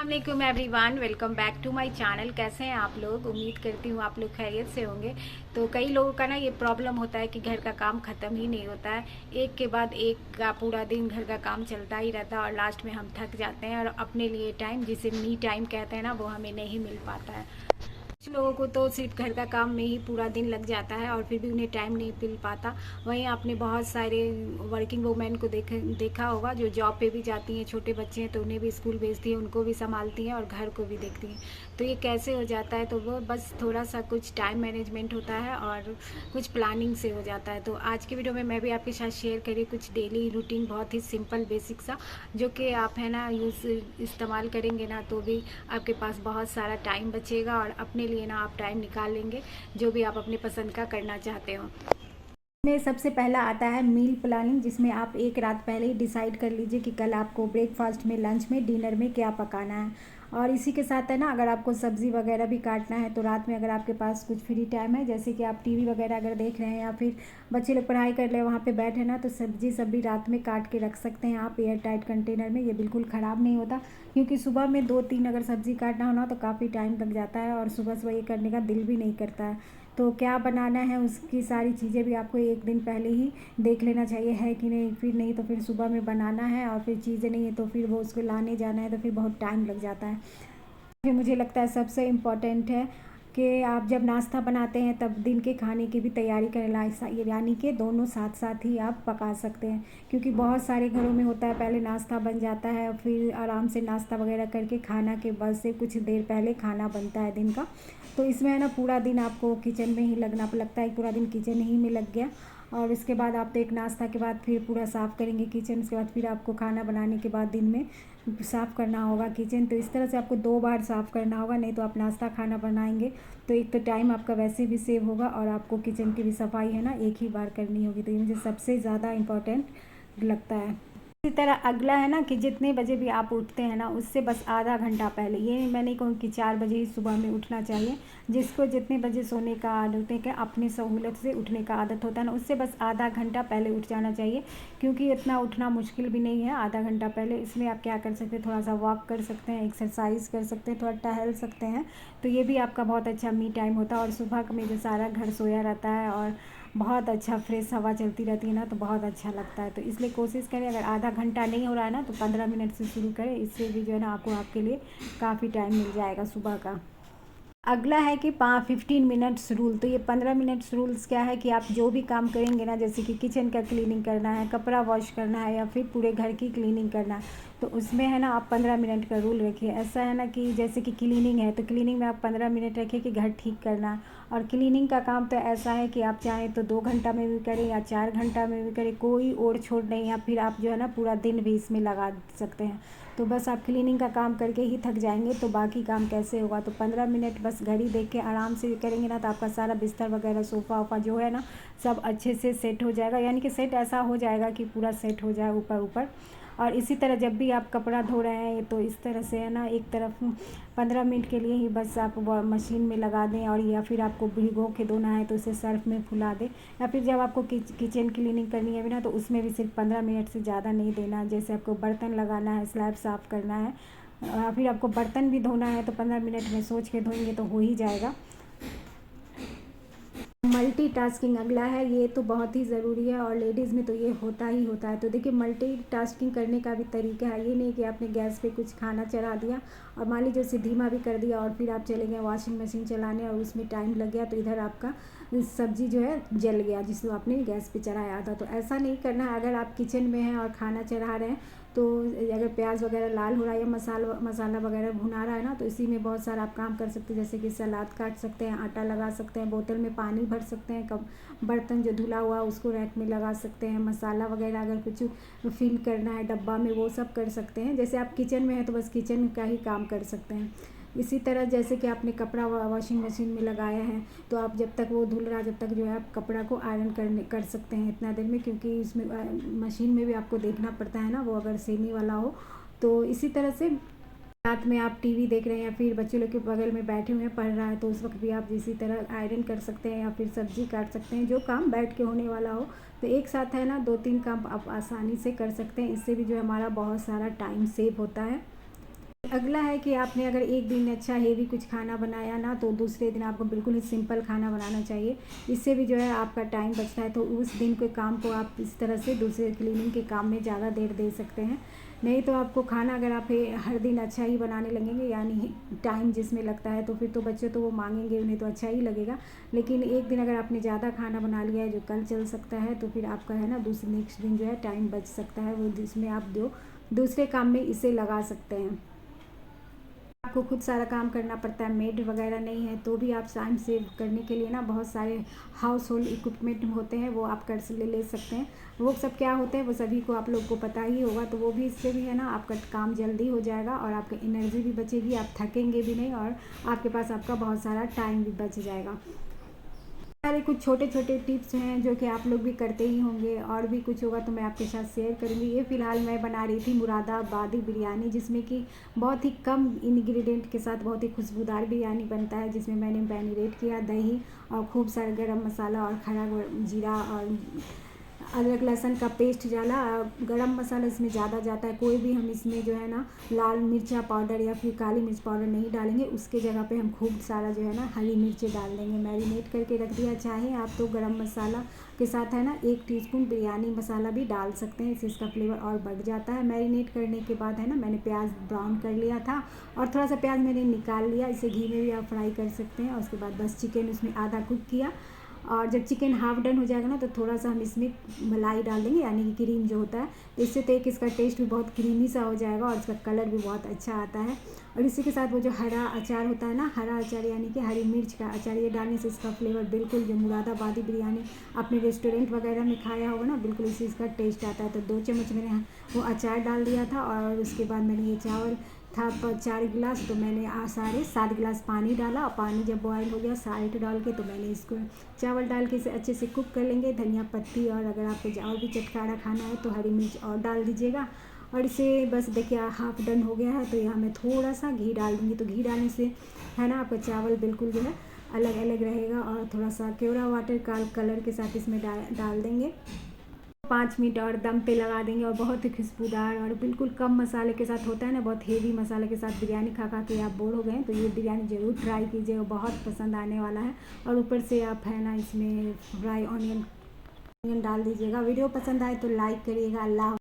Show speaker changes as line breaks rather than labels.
अस्सलाम everyone, welcome back to my channel. कैसे हैं आप लोग? उम्मीद करती हूँ आप लोग खैरियत से होंगे। तो कई लोगों का ना ये प्रॉब्लम होता है कि घर का काम ख़त्म ही नहीं होता है, एक के बाद एक का पूरा दिन घर का काम चलता ही रहता है और लास्ट में हम थक जाते हैं और अपने लिए टाइम, जिसे मी टाइम कहते हैं ना, वो हमें नहीं मिल पाता है। कुछ लोगों को तो सिर्फ घर का काम में ही पूरा दिन लग जाता है और फिर भी उन्हें टाइम नहीं मिल पाता। वहीं आपने बहुत सारे वर्किंग वुमेन को देखा होगा जो जॉब पे भी जाती हैं, छोटे बच्चे हैं तो उन्हें भी स्कूल भेजती हैं, उनको भी संभालती हैं और घर को भी देखती हैं। तो ये कैसे हो जाता है? तो वो बस थोड़ा सा कुछ टाइम मैनेजमेंट होता है और कुछ प्लानिंग से हो जाता है। तो आज की वीडियो में मैं भी आपके साथ शेयर करी कुछ डेली रूटीन, बहुत ही सिंपल बेसिक सा, जो कि आप है ना इस्तेमाल करेंगे ना तो भी आपके पास बहुत सारा टाइम बचेगा और अपने लिए ना आप टाइम निकाल लेंगे जो भी आप अपनी पसंद का करना चाहते हो। में सबसे पहला आता है मील प्लानिंग, जिसमें आप एक रात पहले ही डिसाइड कर लीजिए कि कल आपको ब्रेकफास्ट में, लंच में, डिनर में क्या पकाना है। और इसी के साथ है ना, अगर आपको सब्ज़ी वगैरह भी काटना है तो रात में अगर आपके पास कुछ फ्री टाइम है, जैसे कि आप टीवी वगैरह अगर देख रहे हैं या फिर बच्चे लोग पढ़ाई कर रहे हैं वहाँ पे बैठे ना, तो सब्जी सब भी रात में काट के रख सकते हैं आप एयर टाइट कंटेनर में। ये बिल्कुल ख़राब नहीं होता, क्योंकि सुबह में 2-3 अगर सब्ज़ी काटना हो ना तो काफ़ी टाइम लग जाता है और सुबह सुबह ये करने का दिल भी नहीं करता है। तो क्या बनाना है उसकी सारी चीज़ें भी आपको एक दिन पहले ही देख लेना चाहिए है कि नहीं, फिर नहीं तो फिर सुबह में बनाना है और फिर चीज़ें नहीं है तो फिर वो उसको लाने जाना है तो फिर बहुत टाइम लग जाता है। फिर मुझे लगता है सबसे इम्पॉर्टेंट है कि आप जब नाश्ता बनाते हैं तब दिन के खाने की भी तैयारी करें, यानी कि दोनों साथ साथ ही आप पका सकते हैं। क्योंकि बहुत सारे घरों में होता है पहले नाश्ता बन जाता है और फिर आराम से नाश्ता वगैरह करके खाना के बाद से कुछ देर पहले खाना बनता है दिन का। तो इसमें है ना पूरा दिन आपको किचन में ही लगता है, पूरा दिन किचन ही में लग गया। और इसके बाद आप तो एक नाश्ता के बाद फिर पूरा साफ़ करेंगे किचन, उसके बाद फिर आपको खाना बनाने के बाद दिन में साफ़ करना होगा किचन। तो इस तरह से आपको 2 बार साफ़ करना होगा, नहीं तो आप नाश्ता खाना बनाएंगे तो एक तो टाइम आपका वैसे भी सेव होगा और आपको किचन की भी सफाई है ना एक ही बार करनी होगी। तो ये मुझे सबसे ज़्यादा इम्पोर्टेंट लगता है। इसी तरह अगला है ना कि जितने बजे भी आप उठते हैं ना उससे बस आधा घंटा पहले, ये मैं नहीं कहूँ कि 4 बजे ही सुबह में उठना चाहिए। जिसको जितने बजे सोने का आदत है, कि अपनी सहूलत से उठने का आदत होता है ना, उससे बस आधा घंटा पहले उठ जाना चाहिए। क्योंकि इतना उठना मुश्किल भी नहीं है आधा घंटा पहले। इसमें आप क्या कर सकते हैं, थोड़ा सा वॉक कर सकते हैं, एक्सरसाइज कर सकते हैं, थोड़ा टहल सकते हैं। तो ये भी आपका बहुत अच्छा मी टाइम होता है। और सुबह में जो सारा घर सोया रहता है और बहुत अच्छा फ्रेश हवा चलती रहती है ना, तो बहुत अच्छा लगता है। तो इसलिए कोशिश करें, अगर आधा घंटा नहीं हो रहा है ना तो 15 मिनट से शुरू करें, इससे भी जो है ना आपको आपके लिए काफ़ी टाइम मिल जाएगा सुबह का। अगला है कि 15 मिनट्स रूल। तो ये 15 मिनट्स रूल्स क्या है कि आप जो भी काम करेंगे ना, जैसे कि किचन का क्लीनिंग करना है, कपड़ा वॉश करना है या फिर पूरे घर की क्लीनिंग करना है, तो उसमें है ना आप 15 मिनट का रूल रखिए। ऐसा है ना कि जैसे कि क्लीनिंग है तो क्लीनिंग में आप 15 मिनट रखिए कि घर ठीक करना है। और क्लीनिंग का काम तो ऐसा है कि आप चाहें तो 2 घंटा में भी करें या 4 घंटा में भी करें, कोई ओढ़ छोड़ नहीं, या फिर आप जो है ना पूरा दिन भी इसमें लगा सकते हैं। तो बस आप क्लीनिंग का काम करके ही थक जाएंगे तो बाकी काम कैसे होगा। तो 15 मिनट बस घड़ी देख के आराम से करेंगे ना तो आपका सारा बिस्तर वगैरह, सोफ़ा वोफ़ा जो है ना सब अच्छे से सेट हो जाएगा, यानी कि सेट ऐसा हो जाएगा कि पूरा सेट हो जाए ऊपर ऊपर। और इसी तरह जब भी आप कपड़ा धो रहे हैं तो इस तरह से है ना, एक तरफ 15 मिनट के लिए ही बस आप मशीन में लगा दें, और या फिर आपको भिगो के धोना है तो उसे सर्फ में फुला दें, या फिर जब आपको किचन क्लीनिंग करनी है भी ना तो उसमें भी सिर्फ 15 मिनट से ज़्यादा नहीं देना। जैसे आपको बर्तन लगाना है, स्लैब साफ़ करना है या फिर आपको बर्तन भी धोना है तो 15 मिनट में सोच के धोएंगे तो हो ही जाएगा। मल्टीटास्किंग अगला है, ये तो बहुत ही ज़रूरी है और लेडीज़ में तो ये होता ही होता है। तो देखिए, मल्टीटास्किंग करने का भी तरीका है, ये नहीं कि आपने गैस पे कुछ खाना चढ़ा दिया और मान लीजिए उसे धीमा भी कर दिया और फिर आप चले गए वॉशिंग मशीन चलाने और उसमें टाइम लग गया तो इधर आपका सब्जी जो है जल गया जिसको आपने गैस पे चढ़ाया था। तो ऐसा नहीं करना है। अगर आप किचन में हैं और खाना चढ़ा रहे हैं तो अगर प्याज वगैरह लाल हो रहा है या मसाला वगैरह भुना रहा है ना, तो इसी में बहुत सारा आप काम कर सकते हैं, जैसे कि सलाद काट सकते हैं, आटा लगा सकते हैं, बोतल में पानी भर सकते हैं, कब बर्तन जो धुला हुआ उसको रैक में लगा सकते हैं, मसाला वगैरह अगर कुछ फिल करना है डब्बा में वो सब कर सकते हैं। जैसे आप किचन में हैं तो बस किचन का ही काम कर सकते हैं। इसी तरह जैसे कि आपने कपड़ा वॉशिंग मशीन में लगाया है तो आप जब तक वो धुल रहा जब तक जो है आप कपड़ा को आयरन कर सकते हैं इतना देर में, क्योंकि इसमें मशीन में भी आपको देखना पड़ता है ना, वो अगर सेमी वाला हो। तो इसी तरह से रात में आप टीवी देख रहे हैं या फिर बच्चे लोग के बगल में बैठे हुए हैं पढ़ रहा है तो उस वक्त भी आप इसी तरह आयरन कर सकते हैं या फिर सब्जी काट सकते हैं, जो काम बैठ के होने वाला हो। तो एक साथ है ना 2-3 काम आप आसानी से कर सकते हैं, इससे भी जो हमारा बहुत सारा टाइम सेव होता है। अगला है कि आपने अगर एक दिन अच्छा हेवी कुछ खाना बनाया ना, तो दूसरे दिन आपको बिल्कुल ही सिंपल खाना बनाना चाहिए। इससे भी जो है आपका टाइम बचता है, तो उस दिन के काम को आप इस तरह से दूसरे क्लीनिंग के काम में ज़्यादा देर दे सकते हैं। नहीं तो आपको खाना अगर आप हर दिन अच्छा ही बनाने लगेंगे, यानी टाइम जिसमें लगता है, तो फिर तो बच्चे तो वो मांगेंगे, उन्हें तो अच्छा ही लगेगा। लेकिन एक दिन अगर आपने ज़्यादा खाना बना लिया है जो कल चल सकता है, तो फिर आपका है ना दूसरे नेक्स्ट दिन जो है टाइम बच सकता है, वो जिसमें आप जो दूसरे काम में इसे लगा सकते हैं। आपको खुद सारा काम करना पड़ता है, मेड वगैरह नहीं है, तो भी आप टाइम सेव करने के लिए ना बहुत सारे हाउस होल्ड इक्विपमेंट होते हैं, वो आप कर से ले सकते हैं। वो सब क्या होते हैं वो सभी को आप लोग को पता ही होगा, तो वो भी इससे भी है ना आपका काम जल्दी हो जाएगा और आपकी एनर्जी भी बचेगी, आप थकेंगे भी नहीं और आपके पास आपका बहुत सारा टाइम भी बच जाएगा। सारे कुछ छोटे छोटे टिप्स हैं जो कि आप लोग भी करते ही होंगे, और भी कुछ होगा तो मैं आपके साथ शेयर करूँगी। ये फ़िलहाल मैं बना रही थी मुरादाबादी बिरयानी, जिसमें कि बहुत ही कम इंग्रेडिएंट के साथ बहुत ही खुशबूदार बिरयानी बनता है, जिसमें मैंने मैरिनेट किया दही और खूब सारा गरम मसाला और खड़ा जीरा और अदरक लहसुन का पेस्ट डाला। गरम मसाला इसमें ज़्यादा जाता है, कोई भी हम इसमें जो है ना लाल मिर्चा पाउडर या फिर काली मिर्च पाउडर नहीं डालेंगे, उसके जगह पे हम खूब सारा जो है ना हरी मिर्ची डाल देंगे। मैरिनेट करके रख दिया, चाहे आप तो गरम मसाला के साथ है ना 1 टीस्पून बिरयानी मसाला भी डाल सकते हैं, इससे इसका फ्लेवर और बढ़ जाता है। मैरिनेट करने के बाद है ना मैंने प्याज ब्राउन कर लिया था और थोड़ा सा प्याज मैंने निकाल लिया, इसे घी में भी आप फ्राई कर सकते हैं। और उसके बाद बस चिकन उसमें आधा कुक किया, और जब चिकन हाफ डन हो जाएगा ना, तो थोड़ा सा हम इसमें मलाई डाल देंगे, यानी कि क्रीम जो होता है, तो इससे तो एक इसका टेस्ट भी बहुत क्रीमी सा हो जाएगा और इसका कलर भी बहुत अच्छा आता है। और इसी के साथ वो जो हरा अचार होता है ना, हरा अचार यानी कि हरी मिर्च का अचार, ये डालने से इसका फ्लेवर बिल्कुल जो मुरादाबादी बिरयानी आपने रेस्टोरेंट वगैरह में खाया होगा ना, बिल्कुल इसी इसका टेस्ट आता है। तो 2 चम्मच मैंने वो अचार डाल दिया था, और उसके बाद मैंने ये चावल था 4 गिलास, तो मैंने साढ़े 7 गिलास पानी डाला, और पानी जब बॉयल हो गया साल्ट डाल के, तो मैंने इसको चावल डाल के इसे अच्छे से कुक कर लेंगे। धनिया पत्ती, और अगर आपको और भी चटकारा खाना है तो हरी मिर्च और डाल दीजिएगा। और इसे बस देखिए हाफ डन हो गया है, तो यहाँ मैं थोड़ा सा घी डाल दूँगी। तो घी डालने से है ना आपका चावल बिल्कुल जो है अलग अलग रहेगा, और थोड़ा सा केवड़ा वाटर का कलर के साथ इसमें डाल देंगे। 5 मिनट और दम पे लगा देंगे, और बहुत ही खुशबूदार और बिल्कुल कम मसाले के साथ होता है ना, बहुत हेवी मसाले के साथ बिरयानी खा खा के आप बोर हो गए हैं, तो ये बिरयानी ज़रूर ट्राई कीजिएगा, बहुत पसंद आने वाला है। और ऊपर से आप है ना इसमें फ्राई ऑनियन डाल दीजिएगा। वीडियो पसंद आए तो लाइक करिएगा। अल्लाह।